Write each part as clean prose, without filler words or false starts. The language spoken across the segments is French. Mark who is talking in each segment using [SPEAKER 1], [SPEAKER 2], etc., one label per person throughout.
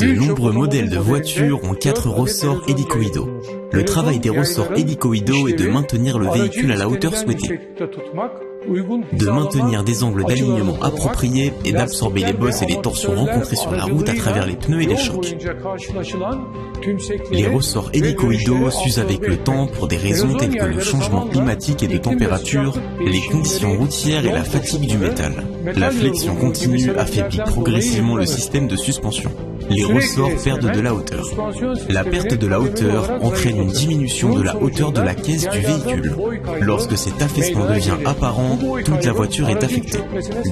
[SPEAKER 1] De nombreux modèles de voitures ont 4 ressorts hélicoïdaux. Le travail des ressorts hélicoïdaux est de maintenir le véhicule à la hauteur souhaitée, de maintenir des angles d'alignement appropriés et d'absorber les bosses et les torsions rencontrées sur la route à travers les pneus et les chocs. Les ressorts hélicoïdaux s'usent avec le temps pour des raisons telles que le changement climatique et de température, les conditions routières et la fatigue du métal. La flexion continue affaiblit progressivement le système de suspension. Les ressorts perdent de la hauteur. La perte de la hauteur entraîne une diminution de la hauteur de la caisse du véhicule. Lorsque cet affaissement devient apparent, toute la voiture est affectée.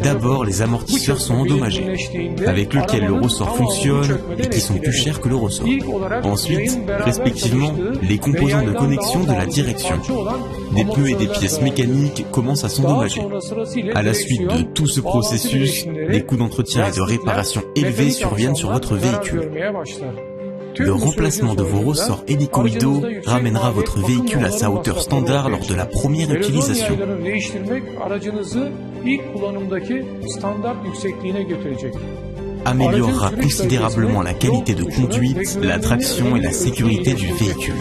[SPEAKER 1] D'abord, les amortisseurs sont endommagés, avec lesquels le ressort fonctionne et qui sont plus chers que le ressort. Ensuite, respectivement, les composants de connexion de la direction, des pneus et des pièces mécaniques commencent à s'endommager. À la suite de tout ce processus, des coûts d'entretien et de réparation élevés surviennent sur votre véhicule. Le remplacement de vos ressorts hélicoïdaux ramènera votre véhicule à sa hauteur standard lors de la première utilisation. Améliorera considérablement la qualité de conduite, la traction et la sécurité du véhicule.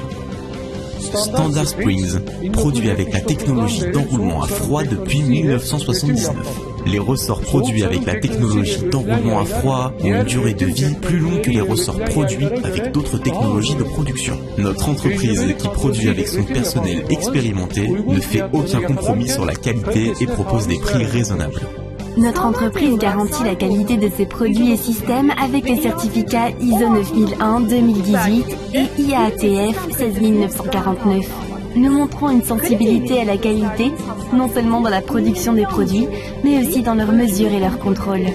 [SPEAKER 1] Standard Springs, produit avec la technologie d'enroulement à froid depuis 1979. Les ressorts produits avec la technologie d'enroulement à froid ont une durée de vie plus longue que les ressorts produits avec d'autres technologies de production. Notre entreprise, qui produit avec son personnel expérimenté, ne fait aucun compromis sur la qualité et propose des prix raisonnables.
[SPEAKER 2] Notre entreprise garantit la qualité de ses produits et systèmes avec les certificats ISO 9001-2018 et IATF 16949. Nous montrons une sensibilité à la qualité, non seulement dans la production des produits, mais aussi dans leur mesure et leur contrôle.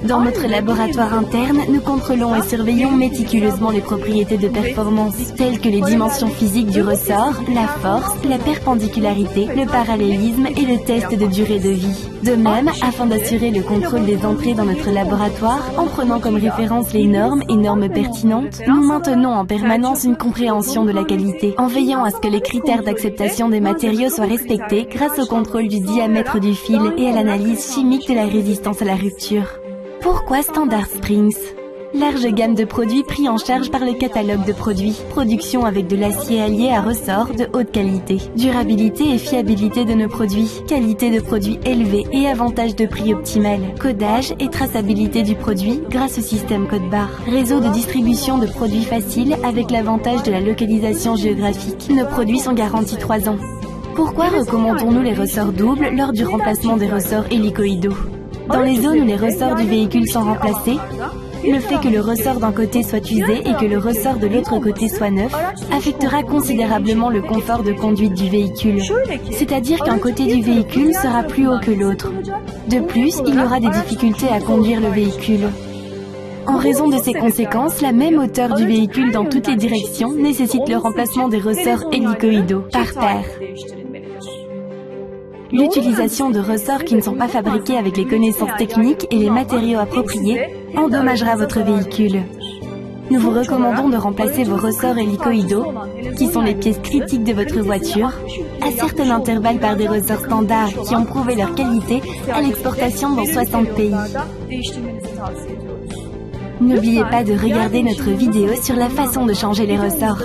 [SPEAKER 2] Dans notre laboratoire interne, nous contrôlons et surveillons méticuleusement les propriétés de performance, telles que les dimensions physiques du ressort, la force, la perpendicularité, le parallélisme et le test de durée de vie. De même, afin d'assurer le contrôle des entrées dans notre laboratoire, en prenant comme référence les normes et normes pertinentes, nous maintenons en permanence une compréhension de la qualité, en veillant à ce que les critères d'acceptation des matériaux soient respectés grâce au contrôle du diamètre du fil et à l'analyse chimique de la résistance à la rupture. Pourquoi Standard Springs? Large gamme de produits pris en charge par le catalogue de produits. Production avec de l'acier allié à ressort de haute qualité. Durabilité et fiabilité de nos produits. Qualité de produits élevée et avantage de prix optimal. Codage et traçabilité du produit grâce au système code-barre. Réseau de distribution de produits faciles avec l'avantage de la localisation géographique. Nos produits sont garantis 3 ans. Pourquoi recommandons-nous les ressorts doubles lors du remplacement des ressorts hélicoïdaux? Dans les zones où les ressorts du véhicule sont remplacés, le fait que le ressort d'un côté soit usé et que le ressort de l'autre côté soit neuf affectera considérablement le confort de conduite du véhicule. C'est-à-dire qu'un côté du véhicule sera plus haut que l'autre. De plus, il y aura des difficultés à conduire le véhicule. En raison de ces conséquences, la même hauteur du véhicule dans toutes les directions nécessite le remplacement des ressorts hélicoïdaux par paire. L'utilisation de ressorts qui ne sont pas fabriqués avec les connaissances techniques et les matériaux appropriés endommagera votre véhicule. Nous vous recommandons de remplacer vos ressorts hélicoïdaux, qui sont les pièces critiques de votre voiture, à certains intervalles par des ressorts standards qui ont prouvé leur qualité à l'exportation dans 60 pays. N'oubliez pas de regarder notre vidéo sur la façon de changer les ressorts.